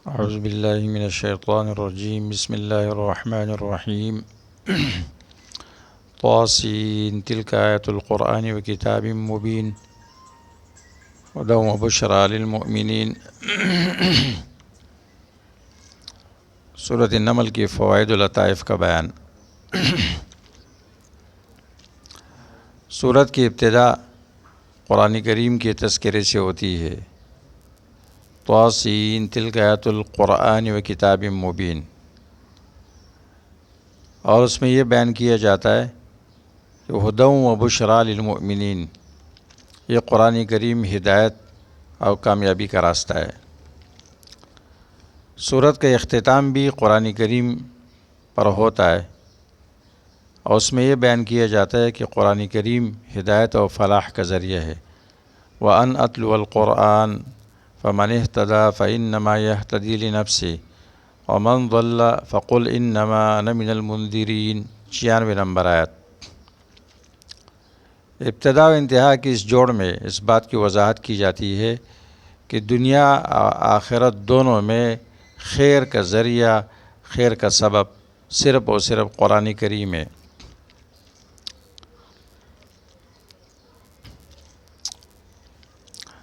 اعوذ باللہ من الشیطان الرجیم بسم اللہ الرحمن الرحیم طاسین تلک آیات القرآن وکتاب مبین ہدی وبشریٰ للمؤمنین۔ سورۃ النمل کی فوائد و لطائف کا بیان۔ سورت کی ابتدا قرآن کریم کے تذکرے سے ہوتی ہے۔ طاسین تلک آیات القرآن و کتاب مبین، اور اس میں یہ بیان کیا جاتا ہے کہ ہدی و بشریٰ للمؤمنین، یہ قرآن کریم ہدایت اور کامیابی کا راستہ ہے۔ سورت کا اختتام بھی قرآن کریم پر ہوتا ہے، اور اس میں یہ بیان کیا جاتا ہے کہ قرآن کریم ہدایت و فلاح کا ذریعہ ہے۔ وَأَنْ أَتْلُوَ الْقُرْآنَ فَمَنِ اهْتَدَىٰ فَإِنَّمَا يَهْتَدِي لِنَفْسِهِ وَمَنْ ضَلَّ فَقُلْ إِنَّمَا أَنَا مِنَ الْمُنذِرِينَ۔ 96 نمبر آیت۔ ابتدا و انتہا کی اس جوڑ میں اس بات کی وضاحت کی جاتی ہے کہ دنیا آخرت دونوں میں خیر کا ذریعہ، خیر کا سبب صرف اور صرف قرآن کریم ہے۔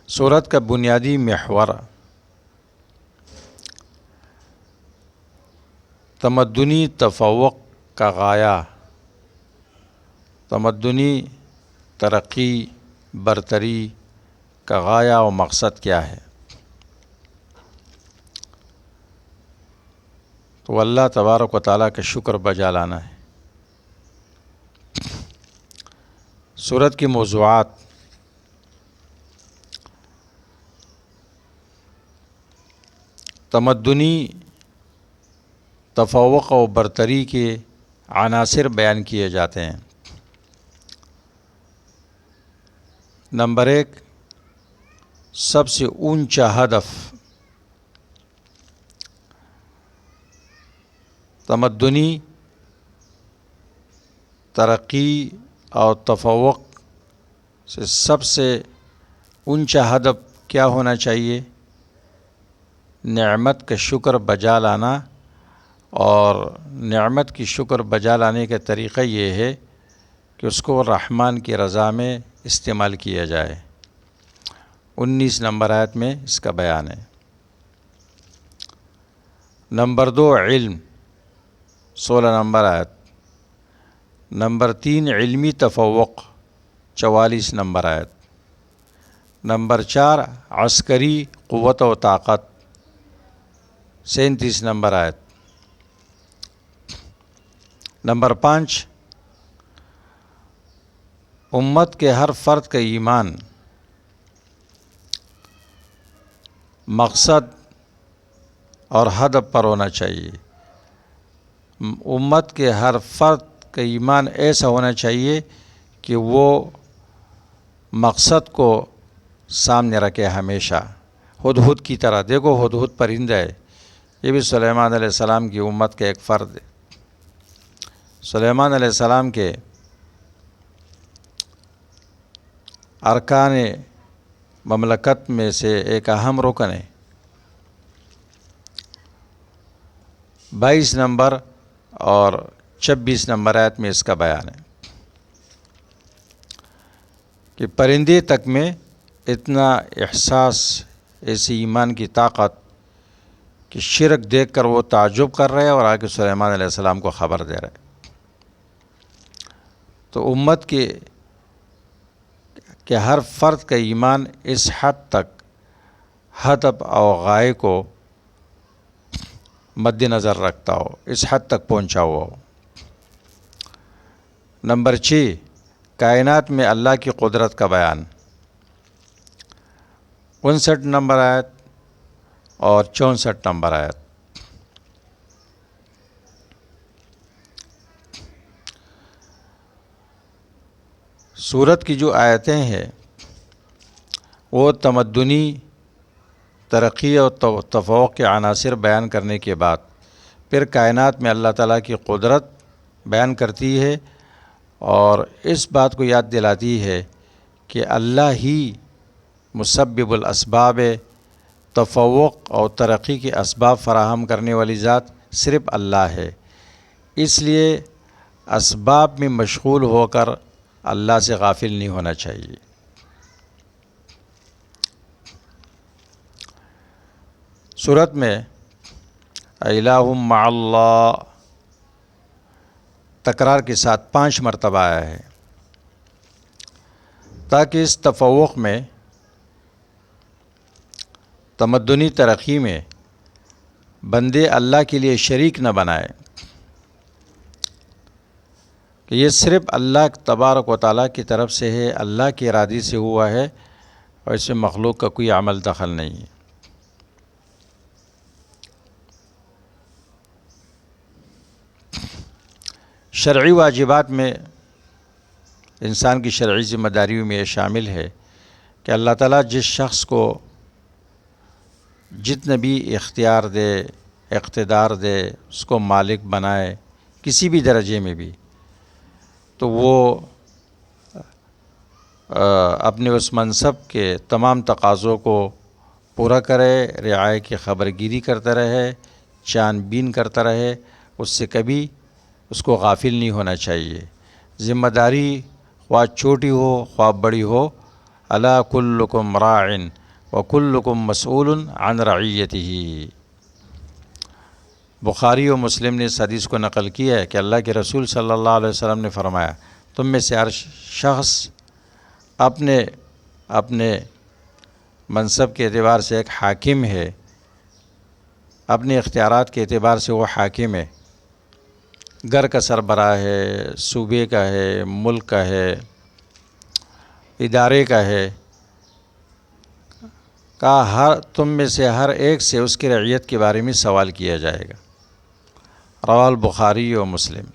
سورت کا بنیادی محور تمدنی تفوق کا غایہ، تمدنی ترقی برتری کا غایہ و مقصد کیا ہے، تو اللہ تبارک و تعالیٰ کا شکر بجا لانا ہے۔ سورت کی موضوعات: تمدنی تفوق و برتری کے عناصر بیان کیے جاتے ہیں۔ نمبر 1، سب سے اونچا ہدف تمدنی ترقی اور تفوق سے سب سے اونچا ہدف کیا ہونا چاہیے؟ نعمت کا شکر بجا لانا، اور نعمت کی شکر بجا لانے کا طریقہ یہ ہے کہ اس کو رحمان کی رضا میں استعمال کیا جائے۔ 19 نمبر آیت میں اس کا بیان ہے۔ نمبر 2، علم، 16 نمبر آیت۔ نمبر 3، علمی تفوق، 44 نمبر آیت۔ نمبر 4، عسکری قوت و طاقت، 37 نمبر آیت۔ نمبر 5، امت کے ہر فرد کا ایمان مقصد اور ہدف پر ہونا چاہیے۔ امت کے ہر فرد کا ایمان ایسا ہونا چاہیے کہ وہ مقصد کو سامنے رکھے ہمیشہ۔ ہدہد کی طرح، دیکھو ہدہد پرندہ ہے، یہ بھی سلیمان علیہ السلام کی امت کا ایک فرد ہے۔ سلیمان علیہ السلام کے ارکان مملکت میں سے ایک اہم رکن ہے۔ 22 نمبر اور 26 نمبر آیت میں اس کا بیان ہے کہ پرندے تک میں اتنا احساس، ایسی ایمان کی طاقت کہ شرک دیکھ کر وہ تعجب کر رہے اور آگے سلیمان علیہ السلام کو خبر دے رہے۔ تو امت کے ہر فرد کا ایمان اس حد تک ہدف اور غائے کو مد نظر رکھتا ہو، اس حد تک پہنچا ہوا ہو۔ نمبر 6، کائنات میں اللہ کی قدرت کا بیان، 59 نمبر آیت اور 64 نمبر آیت۔ سورت کی جو آیتیں ہیں وہ تمدنی ترقی اور تفوق کے عناصر بیان کرنے کے بعد پھر کائنات میں اللہ تعالیٰ کی قدرت بیان کرتی ہے، اور اس بات کو یاد دلاتی ہے کہ اللہ ہی مسبب الاسباب ہے، تفوق اور ترقی کے اسباب فراہم کرنے والی ذات صرف اللہ ہے، اس لیے اسباب میں مشغول ہو کر اللہ سے غافل نہیں ہونا چاہیے۔ سورت میں الہ مع اللہ تکرار کے ساتھ 5 مرتبہ آیا ہے، تاکہ اس تفوق میں، تمدنی ترقی میں بندے اللہ کے لیے شریک نہ بنائے، کہ یہ صرف اللہ تبارک و تعالیٰ کی طرف سے ہے، اللہ کی ارادی سے ہوا ہے، اور اس میں مخلوق کا کوئی عمل دخل نہیں ہے۔ شرعی واجبات میں انسان کی شرعی ذمہ داریوں میں یہ شامل ہے کہ اللہ تعالیٰ جس شخص کو جتنا بھی اختیار دے، اقتدار دے، اس کو مالک بنائے کسی بھی درجے میں بھی، تو وہ اپنے اس منصب کے تمام تقاضوں کو پورا کرے، رعایا کی خبرگیری کرتا رہے، چان بین کرتا رہے، اس سے کبھی اس کو غافل نہیں ہونا چاہیے۔ ذمہ داری خواہ چھوٹی ہو خواہ بڑی ہو، الا کلکم راع وکلکم مسئول عن رعیتہ۔ بخاری و مسلم نے اس حدیث کو نقل کیا ہے کہ اللہ کے رسول صلی اللہ علیہ وسلم نے فرمایا، تم میں سے ہر شخص اپنے منصب کے اعتبار سے ایک حاکم ہے، اپنے اختیارات کے اعتبار سے وہ حاکم ہے، گھر کا سربراہ ہے، صوبے کا ہے، ملک کا ہے، ادارے کا ہے، تم میں سے ہر ایک سے اس کی رعیت کے بارے میں سوال کیا جائے گا۔ رواہ البخاری و مسلم۔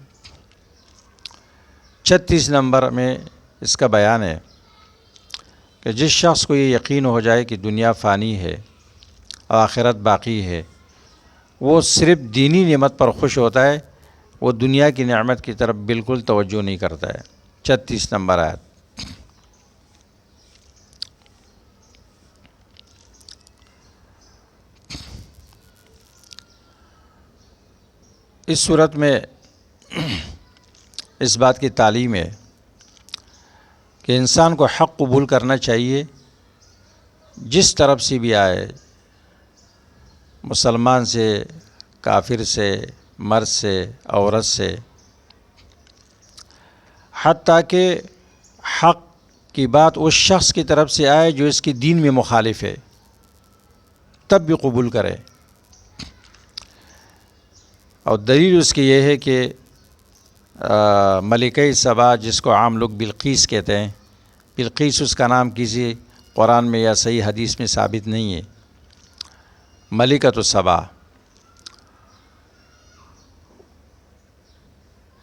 36 نمبر میں اس کا بیان ہے کہ جس شخص کو یہ یقین ہو جائے کہ دنیا فانی ہے، آخرت باقی ہے، وہ صرف دینی نعمت پر خوش ہوتا ہے، وہ دنیا کی نعمت کی طرف بالکل توجہ نہیں کرتا ہے۔ 36 نمبر آیت۔ اس صورت میں اس بات کی تعلیم ہے کہ انسان کو حق قبول کرنا چاہیے، جس طرف سے بھی آئے، مسلمان سے، کافر سے، مرد سے، عورت سے، حتیٰ کہ حق کی بات اس شخص کی طرف سے آئے جو اس کی دین میں مخالف ہے، تب بھی قبول کرے۔ اور دلیل اس کی یہ ہے کہ ملکہ سبا، جس کو عام لوگ بلقیس کہتے ہیں، بلقیس اس کا نام کسی قرآن میں یا صحیح حدیث میں ثابت نہیں ہے، ملکۃ سبا،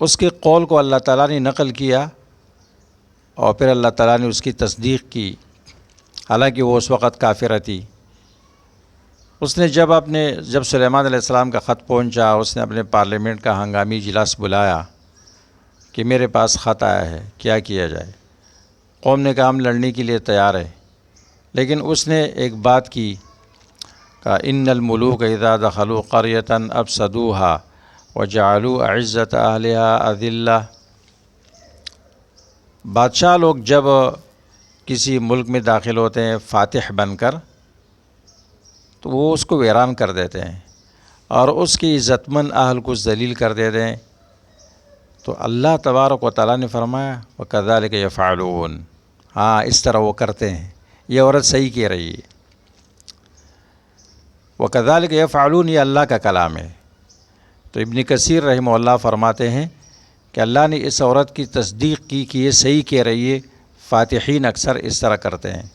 اس کے قول کو اللہ تعالیٰ نے نقل کیا اور پھر اللہ تعالیٰ نے اس کی تصدیق کی، حالانکہ وہ اس وقت کافرہ تھی۔ اس نے جب سلیمان علیہ السلام کا خط پہنچا، اس نے اپنے پارلیمنٹ کا ہنگامی اجلاس بلایا کہ میرے پاس خط آیا ہے، کیا کیا جائے؟ قوم نے کہا ہم لڑنے کے لیے تیار ہے، لیکن اس نے ایک بات کی، کہا ان الملوک اذا دخلوا قریۃ افسدوها وجعلوا اعزۃ اہلها اذلہ۔ بادشاہ لوگ جب کسی ملک میں داخل ہوتے ہیں فاتح بن کر، تو وہ اس کو ویران کر دیتے ہیں اور اس کی عزت مند اہل کو ذلیل کر دیتے ہیں۔ تو اللہ تبارک و تعالیٰ نے فرمایا وَكَذَلِكَ يَفْعَلُونَ، ہاں اس طرح وہ کرتے ہیں، یہ عورت صحیح کہہ رہی ہے۔ وَكَذَلِكَ يَفْعَلُونَ یہ اللہ کا کلام ہے۔ تو ابن کثیر رحمہ اللہ فرماتے ہیں کہ اللہ نے اس عورت کی تصدیق کی کہ یہ صحیح کہہ رہی ہے، فاتحین اکثر اس طرح کرتے ہیں۔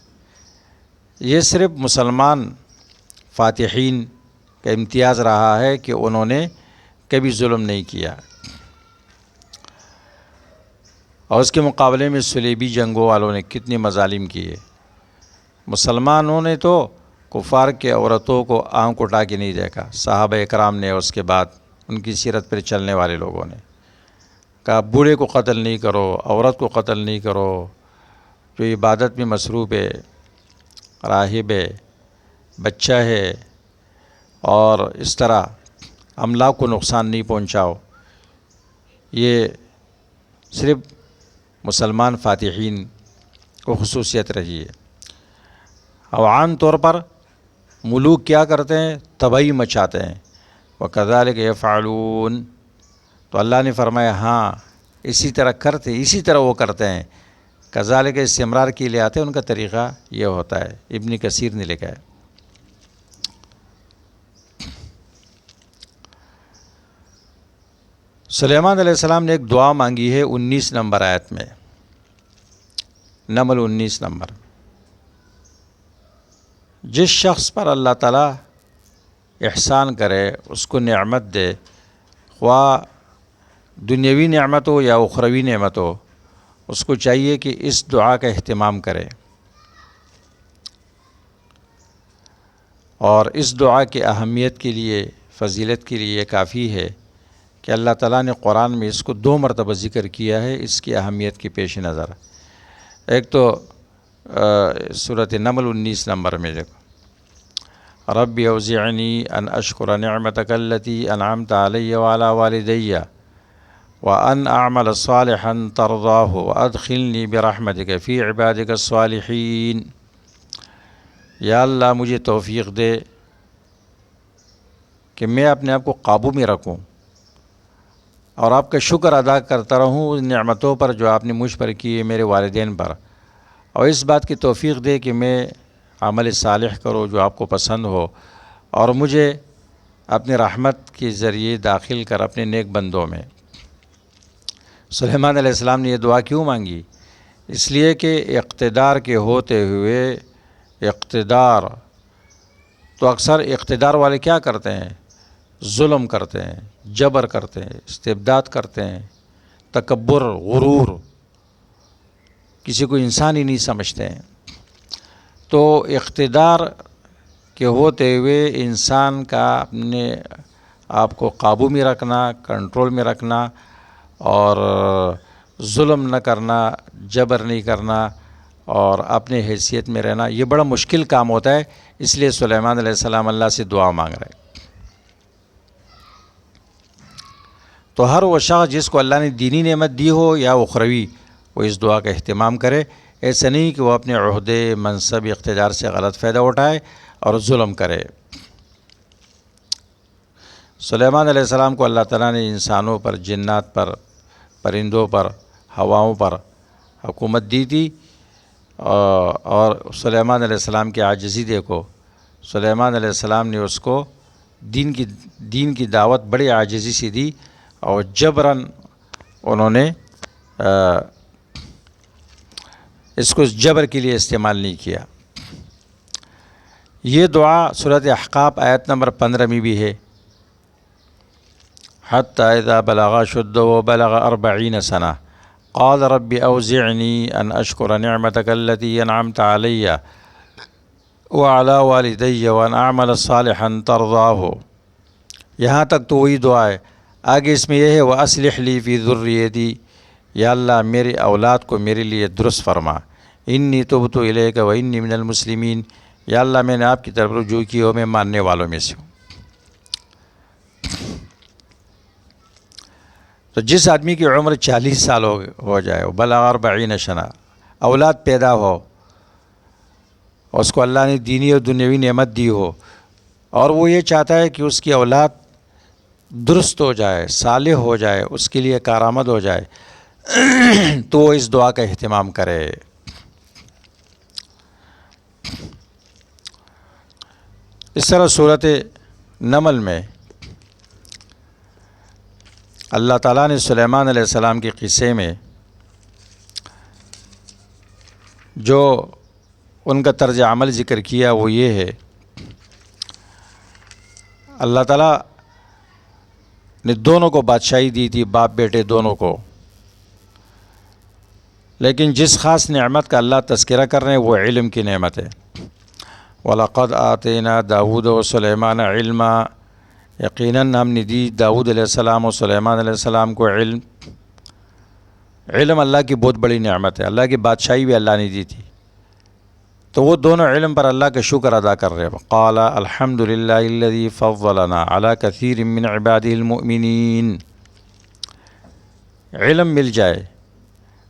یہ صرف مسلمان فاتحین کا امتیاز رہا ہے کہ انہوں نے کبھی ظلم نہیں کیا، اور اس کے مقابلے میں صلیبی جنگوں والوں نے کتنے مظالم کیے۔ مسلمانوں نے تو کفار کے عورتوں کو آنکھ اٹھا کے نہیں دیکھا، صحابہ اکرام نے، اس کے بعد ان کی سیرت پر چلنے والے لوگوں نے کہا بوڑھے کو قتل نہیں کرو، عورت کو قتل نہیں کرو، جو عبادت میں مصروف ہے، راہب ہے، بچہ ہے، اور اس طرح املاک کو نقصان نہیں پہنچاؤ. یہ صرف مسلمان فاتحین کو خصوصیت رہی ہے. اور عام طور پر ملوک کیا کرتے ہیں؟ تباہی مچاتے ہیں. وَكَذَلِكَ يَفْعَلُونَ. تو اللہ نے فرمایا ہاں اسی طرح وہ کرتے ہیں. کذالک استمرار کے لیے آتے ہیں، ان کا طریقہ یہ ہوتا ہے. ابن کثیر نے لکھا ہے. سلیمان علیہ السلام نے ایک دعا مانگی ہے 19 نمبر آیت میں، نمل 19 نمبر. جس شخص پر اللہ تعالیٰ احسان کرے، اس کو نعمت دے، خواہ دنیاوی نعمت ہو یا اخروی نعمت ہو، اس کو چاہیے کہ اس دعا کا اہتمام کرے. اور اس دعا کی اہمیت کے لیے، فضیلت کے لیے کافی ہے کہ اللہ تعالیٰ نے قرآن میں اس کو 2 مرتبہ ذکر کیا ہے اس کی اہمیت کے پیش نظر. ایک تو سورۃ نمل 19 نمبر میں دیکھو، رب اوزعنی ان اشکر نعمتک التی انعمت علی وعلی والدی وان اعمل صالحا ترضاہ وادخلنی برحمتک فی عبادک الصالحین. یا اللہ مجھے توفیق دے کہ میں اپنے آپ کو قابو میں رکھوں اور آپ کا شکر ادا کرتا رہوں اس نعمتوں پر جو آپ نے مجھ پر کی ہے، میرے والدین پر، اور اس بات کی توفیق دے کہ میں عمل صالح کرو جو آپ کو پسند ہو، اور مجھے اپنے رحمت کے ذریعے داخل کر اپنے نیک بندوں میں. سلیمان علیہ السلام نے یہ دعا کیوں مانگی؟ اس لیے کہ اقتدار کے ہوتے ہوئے اقتدار تو اکثر اقتدار والے کیا کرتے ہیں؟ ظلم کرتے ہیں، جبر کرتے ہیں، استبداد کرتے ہیں، تکبر، غرور، کسی کو انسان ہی نہیں سمجھتے ہیں. تو اقتدار کے ہوتے ہوئے انسان کا اپنے آپ کو قابو میں رکھنا، کنٹرول میں رکھنا، اور ظلم نہ کرنا، جبر نہیں کرنا، اور اپنے حیثیت میں رہنا، یہ بڑا مشکل کام ہوتا ہے. اس لیے سلیمان علیہ السلام اللہ سے دعا مانگ رہے. تو ہر وہ شخص جس کو اللہ نے دینی نعمت دی ہو یا اخروی، وہ اس دعا کا اہتمام کرے. ایسا نہیں کہ وہ اپنے عہدے، منصب، اقتدار سے غلط فائدہ اٹھائے اور ظلم کرے. سلیمان علیہ السلام کو اللہ تعالیٰ نے انسانوں پر، جنات پر، پرندوں پر، ہواؤں پر حکومت دی تھی. اور سلیمان علیہ السلام کی عاجزی دیکھو. سلیمان علیہ السلام نے اس کو دین کی دعوت بڑی عاجزی سے دی، اور جبراً انہوں نے اس کو جبر کے لیے استعمال نہیں کیا. یہ دعا سورۃ احقاف آیت نمبر 15 میں بھی ہے. حتی اذا بلغ شدہ وبلغ 40 سنہ قال رب اوزعنی ان اشکر نعمتک التی انعمت علی وعلی والدی وان اعمل صالحا ترضاہ. یہاں تک تو وہی دعا ہے. آگے اس میں یہ ہے وَأَصْلِحْ لِي فِي ذُرِّيَّتِي. یا اللہ میری اولاد کو میرے لیے درست فرما. انی تبت الیک وانی من المسلمین. یا اللہ میں نے آپ کی طرف رجوع کی ہو، میں ماننے والوں میں سے ہوں. تو جس آدمی کی عمر 40 سال ہو جائے، بلغ 40 سنہ، اولاد پیدا ہو، اور اس کو اللہ نے دینی اور دنیاوی نعمت دی ہو، اور وہ یہ چاہتا ہے کہ اس کی اولاد درست ہو جائے، صالح ہو جائے، اس کے لیے کارآمد ہو جائے، تو وہ اس دعا کا اہتمام کرے. اس طرح سورۃ نمل میں اللہ تعالیٰ نے سلیمان علیہ السلام کے قصے میں جو ان کا طرز عمل ذکر کیا وہ یہ ہے، اللہ تعالیٰ نے دونوں کو بادشاہی دی تھی، باپ بیٹے دونوں کو، لیکن جس خاص نعمت کا اللہ تذکرہ کر رہے ہیں وہ علم کی نعمت ہے. وَلَقَدْ آتَيْنَا دَاوُودَ وَسُلَيْمَانَ عِلْمًا. یقیناً ہم نے دی داؤد علیہ السلام اور سلیمان علیہ السلام کو علم. علم اللہ کی بہت بڑی نعمت ہے. اللہ کی بادشاہی بھی اللہ نے دی تھی. تو وہ دونوں علم پر اللہ کا شکر ادا کر رہے ہیں. قال الحمد للہ الذی فضلنا علی کثیر من عبادہ المؤمنین. علم مل جائے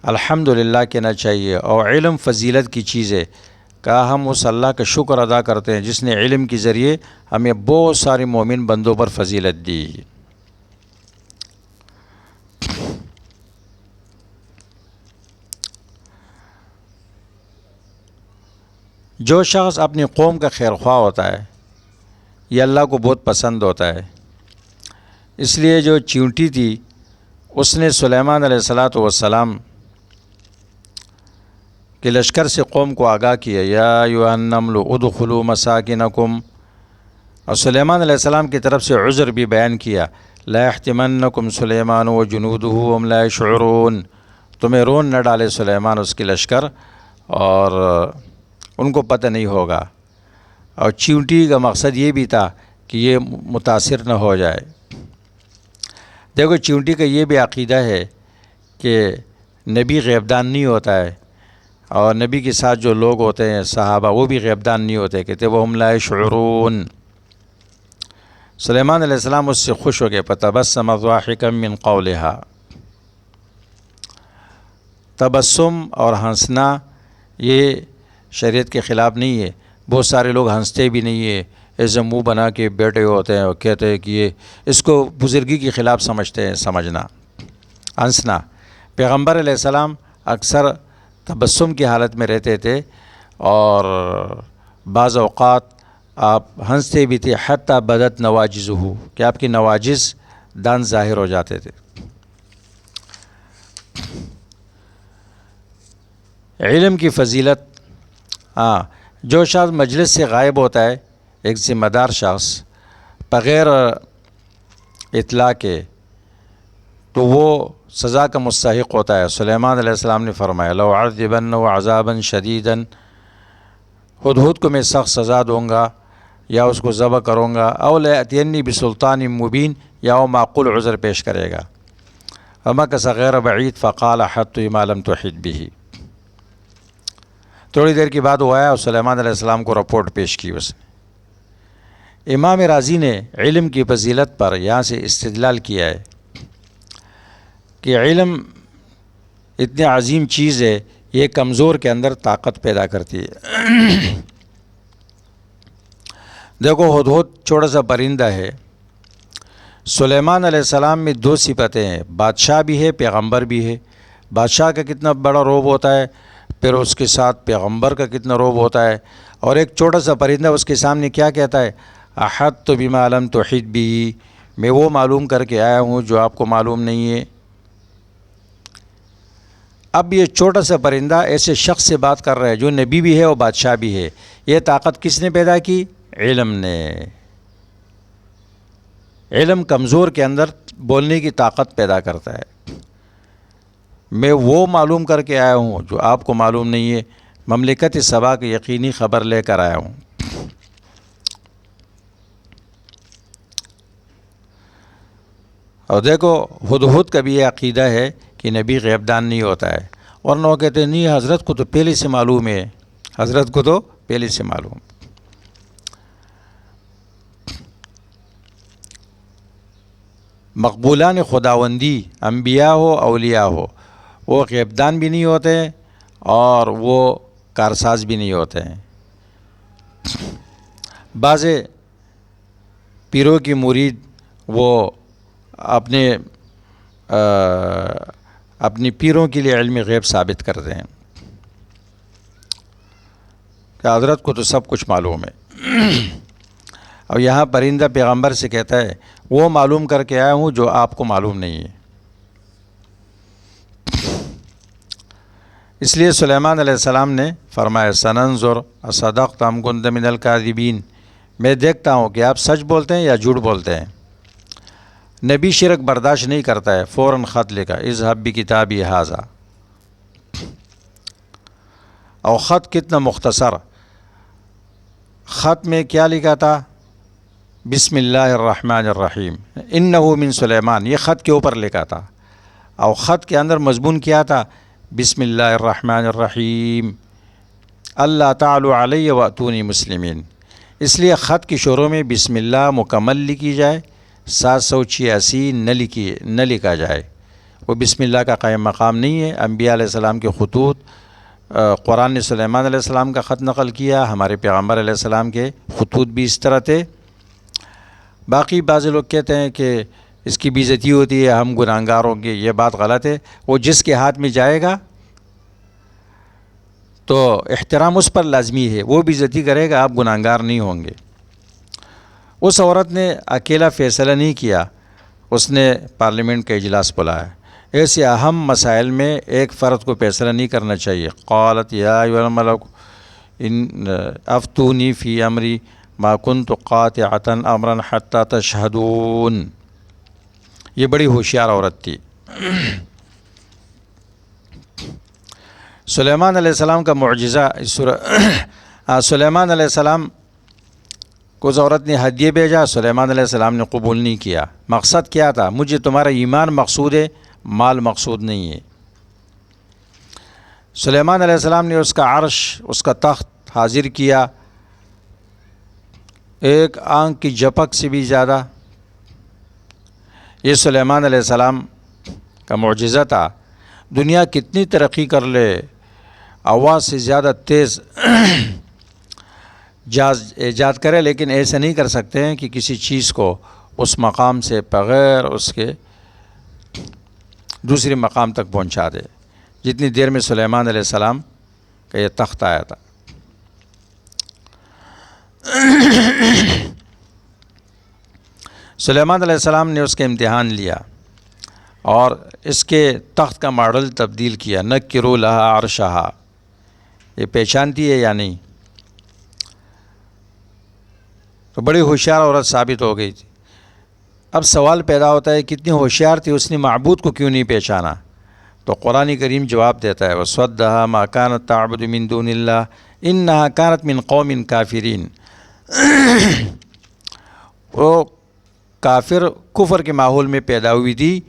الحمد للہ کہنا چاہیے، اور علم فضیلت کی چیز ہے. کہا ہم اس اللہ کا شکر ادا کرتے ہیں جس نے علم کے ذریعے ہمیں بہت سارے مومن بندوں پر فضیلت دی. جو شخص اپنی قوم کا خیر خواہ ہوتا ہے یہ اللہ کو بہت پسند ہوتا ہے. اس لیے جو چیونٹی تھی اس نے سلیمان علیہ السلام کے لشکر سے قوم کو آگاہ کیا، یا ایھا النمل ادخلوا مساکنکم، اور سلیمان علیہ السلام کی طرف سے عذر بھی بیان کیا، لا یحطمنکم سلیمان وجنودہ وهم لا یشعرون، تمہیں رون نہ ڈالے سلیمان اس کے لشکر اور ان کو پتہ نہیں ہوگا. اور چیونٹی کا مقصد یہ بھی تھا کہ یہ متاثر نہ ہو جائے. دیکھو چیونٹی کا یہ بھی عقیدہ ہے کہ نبی غیبدان نہیں ہوتا ہے، اور نبی کے ساتھ جو لوگ ہوتے ہیں صحابہ وہ بھی غیبدان نہیں ہوتے، کہتے وهم لا یشعرون. سلیمان علیہ السلام اس سے خوش ہو گئے، فتبسم ضاحکا من قولها. تبسم اور ہنسنا یہ شریعت کے خلاف نہیں ہے. بہت سارے لوگ ہنستے بھی نہیں ہیں، ایسے منہ بنا کے بیٹھے ہوتے ہیں اور کہتے ہیں کہ یہ اس کو بزرگی کے خلاف سمجھتے ہیں. سمجھنا ہنسنا، پیغمبر علیہ السلام اکثر تبسم کی حالت میں رہتے تھے، اور بعض اوقات آپ ہنستے بھی تھے، حتی بدت نواجزہ، کہ آپ کی نواجز دانت ظاہر ہو جاتے تھے. علم کی فضیلت، جو شخص مجلس سے غائب ہوتا ہے، ایک ذمہ دار شخص، بغیر اطلاع کے، تو وہ سزا کا مستحق ہوتا ہے. سلیمان علیہ السلام نے فرمایا لَأُعَذِّبَنَّهُ عَذَابًا شَدِيدًا، ہدہد کو میں سخت سزا دوں گا یا اس کو ذبح کروں گا، او لَيَأْتِيَنِّي بِسُلْطَانٍ مُبِينٍ، یا وہ معقول عذر پیش کرے گا. وَمَكَثَ غَيْرَ بَعِيدٍ فَقَالَ أَحَطتُ بِمَا لَمْ تُحِطْ بِهِ. تھوڑی دیر کے بعد وہ آیا اور سلیمان علیہ السلام کو رپورٹ پیش کی اس نے. امام رازی نے علم کی فضیلت پر یہاں سے استدلال کیا ہے کہ علم اتنی عظیم چیز ہے، یہ کمزور کے اندر طاقت پیدا کرتی ہے. دیکھو ہدہد چھوٹا سا پرندہ ہے. سلیمان علیہ السلام میں دو صفتیں ہیں، بادشاہ بھی ہے، پیغمبر بھی ہے. بادشاہ کا کتنا بڑا روب ہوتا ہے، پھر اس کے ساتھ پیغمبر کا کتنا روب ہوتا ہے، اور ایک چھوٹا سا پرندہ اس کے سامنے کیا کہتا ہے، احطت بما لم تحط به، میں وہ معلوم کر کے آیا ہوں جو آپ کو معلوم نہیں ہے. اب یہ چھوٹا سا پرندہ ایسے شخص سے بات کر رہا ہے جو نبی بھی ہے اور بادشاہ بھی ہے. یہ طاقت کس نے پیدا کی؟ علم نے. علم کمزور کے اندر بولنے کی طاقت پیدا کرتا ہے. میں وہ معلوم کر کے آیا ہوں جو آپ کو معلوم نہیں ہے، مملکت سبا کی یقینی خبر لے کر آیا ہوں. اور دیکھو ہدہد کا بھی یہ عقیدہ ہے کہ نبی غیبدان نہیں ہوتا ہے، اور نہ کہتے ہیں نہیں حضرت کو تو پہلے سے معلوم ہے، حضرت کو تو پہلے سے معلوم. مقبولان خداوندی، انبیاء ہو اولیاء ہو، وہ غیبدان بھی نہیں ہوتے اور وہ کارساز بھی نہیں ہوتے ہیں. بعض پیروں کی مرید وہ اپنی پیروں کے لیے علم غیب ثابت کرتے ہیں کہ حضرت کو تو سب کچھ معلوم ہے. اور یہاں پرندہ پیغمبر سے کہتا ہے وہ معلوم کر کے آیا ہوں جو آپ کو معلوم نہیں ہے. اس لیے سلیمان علیہ السلام نے فرمایا سننظر اصدقت ام کنت من الکاذبین، میں دیکھتا ہوں کہ آپ سچ بولتے ہیں یا جھوٹ بولتے ہیں. نبی شرک برداشت نہیں کرتا ہے، فوراً خط لکھا اذهب بکتابی ھذا. اور خط کتنا مختصر، خط میں کیا لکھا تھا، بسم اللہ الرحمن الرحیم انہ من سلیمان، یہ خط کے اوپر لکھا تھا. اور خط کے اندر مضمون کیا تھا، بسم اللہ الرحمن الرحیم اللہ تعالی علیہ واتونی مسلمین، اس لیے خط کی شروع میں بسم اللہ مکمل لکھی جائے، 786 نہ لکھا جائے۔ وہ بسم اللہ کا قائم مقام نہیں ہے۔ انبیاء علیہ السلام کے خطوط، قرآن نے سلیمان علیہ السلام کا خط نقل کیا، ہمارے پیغمبر علیہ السلام کے خطوط بھی اس طرح تھے۔ باقی بعض لوگ کہتے ہیں کہ اس کی بے عزتی ہوتی ہے، ہم گناہگاروں کی، یہ بات غلط ہے۔ وہ جس کے ہاتھ میں جائے گا تو احترام اس پر لازمی ہے، وہ بھی عزتی کرے گا، آپ گناہگار نہیں ہوں گے۔ اس عورت نے اکیلا فیصلہ نہیں کیا، اس نے پارلیمنٹ کا اجلاس بلایا۔ ایسے اہم مسائل میں ایک فرد کو فیصلہ نہیں کرنا چاہیے۔ قالت یا ایھا الملک ان افتونی فی امری ما کنت قاطعۃ امرا حتی تشہدون۔ یہ بڑی ہوشیار عورت تھی۔ سلیمان علیہ السلام کا معجزہ سلیمان علیہ السلام کو اس عورت نے ہدیہ بھیجا، سلیمان علیہ السلام نے قبول نہیں کیا۔ مقصد کیا تھا؟ مجھے تمہارا ایمان مقصود ہے، مال مقصود نہیں ہے۔ سلیمان علیہ السلام نے اس کا عرش، اس کا تخت حاضر کیا، ایک آنکھ کی جھپک سے بھی زیادہ۔ یہ سلیمان علیہ السلام کا معجزہ تھا۔ دنیا کتنی ترقی کر لے، آواز سے زیادہ تیز جہاز ایجاد کرے، لیکن ایسا نہیں کر سکتے ہیں کہ کسی چیز کو اس مقام سے بغیر اس کے دوسرے مقام تک پہنچا دے، جتنی دیر میں سلیمان علیہ السلام کا یہ تخت آیا تھا۔ سلیمان علیہ السلام نے اس کا امتحان لیا اور اس کے تخت کا ماڈل تبدیل کیا۔ نکروا لہا عرشہا، یہ پہچانتی ہے یا نہیں؟ تو بڑی ہوشیار عورت ثابت ہو گئی تھی۔ اب سوال پیدا ہوتا ہے کتنی ہوشیار تھی، اس نے معبود کو کیوں نہیں پہچانا؟ تو قرآن کریم جواب دیتا ہے وَصَدَّهَا مَا كَانَتْ تَعْبُدُ مِن دُونِ اللَّهِ إِنَّهَا كَانَتْ مِن قَوْمٍ كَافِرِينَ۔ وہ کافر کفر کے ماحول میں پیدا ہوئی تھی،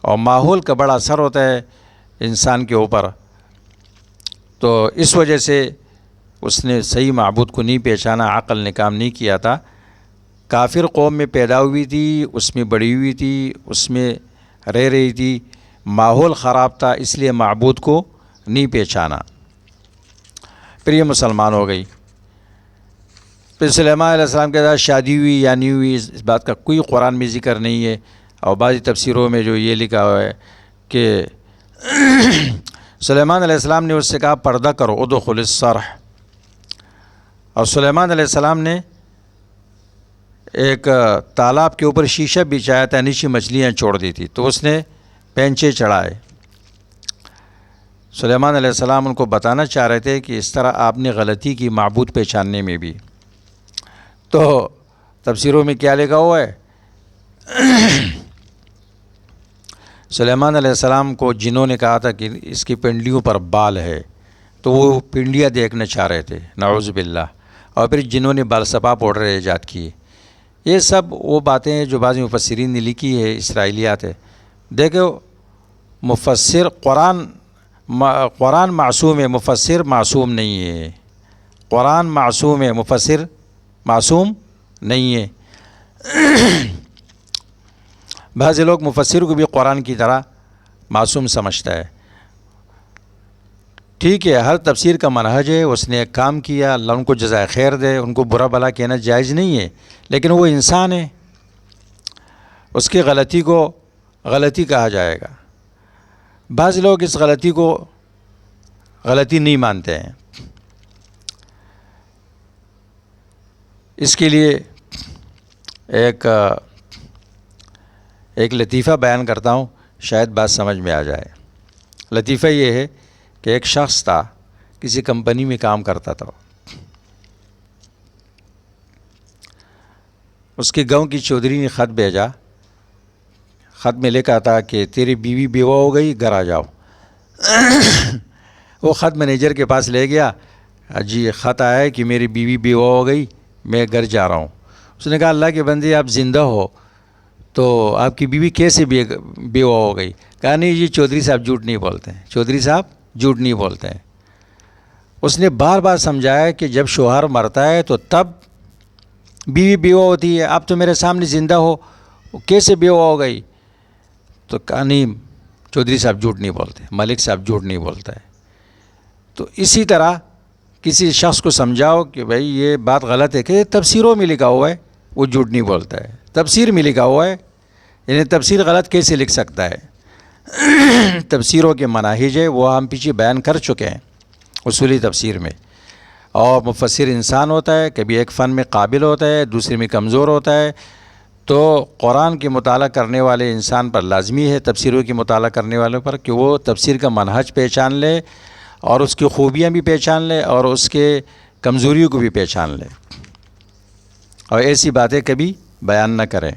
اور ماحول کا بڑا اثر ہوتا ہے انسان کے اوپر، تو اس وجہ سے اس نے صحیح معبود کو نہیں پہچانا، عقل نے کام نہیں کیا تھا۔ کافر قوم میں پیدا ہوئی تھی، اس میں بڑی ہوئی تھی، اس میں رہ رہی تھی، ماحول خراب تھا، اس لیے معبود کو نہیں پہچانا۔ پھر یہ مسلمان ہو گئی۔ پھر سلیمان علیہ السلام کے ساتھ شادی ہوئی یا نہیں ہوئی، اس بات کا کوئی قرآن میں ذکر نہیں ہے، اور بعضی تفسیروں میں جو یہ لکھا ہوا ہے کہ سلیمان علیہ السلام نے اس سے کہا پردہ کرو، ادخل الصرح، اور سلیمان علیہ السلام نے ایک تالاب کے اوپر شیشہ بچھایا تھا، نیچے مچھلیاں چھوڑ دی تھی، تو اس نے پینچے چڑھائے۔ سلیمان علیہ السلام ان کو بتانا چاہ رہے تھے کہ اس طرح آپ نے غلطی کی معبود پہچاننے میں بھی۔ تو تفسیروں میں کیا لکھا ہوا ہے؟ سلیمان علیہ السلام کو جنہوں نے کہا تھا کہ اس کی پنڈلیوں پر بال ہے، تو وہ پنڈلیاں دیکھنا چاہ رہے تھے، نعوذ باللہ، اور پھر جنہوں نے بال سپا پاؤڈر ایجاد کیے۔ یہ سب وہ باتیں ہیں جو بعض مفسرین نے لکھی ہے، اسرائیلیات ہے۔ دیکھو مفسر قرآن معصوم ہے، مفسر معصوم نہیں ہے۔ قرآن معصوم ہے، مفسر معصوم نہیں ہے۔ بعض لوگ مفسر کو بھی قرآن کی طرح معصوم سمجھتا ہے۔ ٹھیک ہے، ہر تفسیر کا منہج ہے، اس نے ایک کام کیا، اللہ ان کو جزائے خیر دے، ان کو برا بھلا کہنا جائز نہیں ہے، لیکن وہ انسان ہے، اس کی غلطی کو غلطی کہا جائے گا۔ بعض لوگ اس غلطی کو غلطی نہیں مانتے ہیں۔ اس کے لیے ایک لطیفہ بیان کرتا ہوں، شاید بات سمجھ میں آ جائے۔ لطیفہ یہ ہے کہ ایک شخص تھا، کسی کمپنی میں کام کرتا تھا، اس کے گاؤں کی چودھری نے خط بھیجا۔ خط میں لکھا تھا کہ تیری بیوی بیوہ ہو گئی، گھر آ جاؤ۔ وہ خط مینیجر کے پاس لے گیا، جی خط آیا ہے کہ میری بیوی بیوہ ہو گئی، میں گھر جا رہا ہوں۔ اس نے کہا اللہ کے بندے آپ زندہ ہو تو آپ کی بیوی کیسے بیوہ ہو گئی؟ کہا نہیں جی چودھری صاحب جھوٹ نہیں بولتے ہیں، چودھری صاحب جھوٹ نہیں بولتے ہیں۔ اس نے بار بار سمجھایا کہ جب شوہر مرتا ہے تو تب بیوی بیوہ ہوتی ہے، اب تو میرے سامنے زندہ ہو، کیسے بیوہ ہو گئی؟ تو کہا نہیں چودھری صاحب جھوٹ نہیں بولتے، ملک صاحب جھوٹ نہیں بولتا ہے۔ تو اسی طرح کسی شخص کو سمجھاؤ کہ بھائی یہ بات غلط ہے کہ تفسیروں میں لکھا ہوا ہے، وہ جھوٹ نہیں بولتا ہے، تفسیر میں لکھا ہوا ہے، یعنی تفسیر غلط کیسے لکھ سکتا ہے؟ تفسیروں کے مناہج ہے وہ ہم پیچھے بیان کر چکے ہیں اصولی تفسیر میں۔ اور مفسر انسان ہوتا ہے، کبھی ایک فن میں قابل ہوتا ہے، دوسرے میں کمزور ہوتا ہے، تو قرآن کے مطالعہ کرنے والے انسان پر لازمی ہے، تفسیروں کی مطالعہ کرنے والوں پر، کہ وہ تفسیر کا منہج پہچان لے اور اس کی خوبیاں بھی پہچان لے اور اس کے کمزوریوں کو بھی پہچان لے، اور ایسی باتیں کبھی بیان نہ کریں۔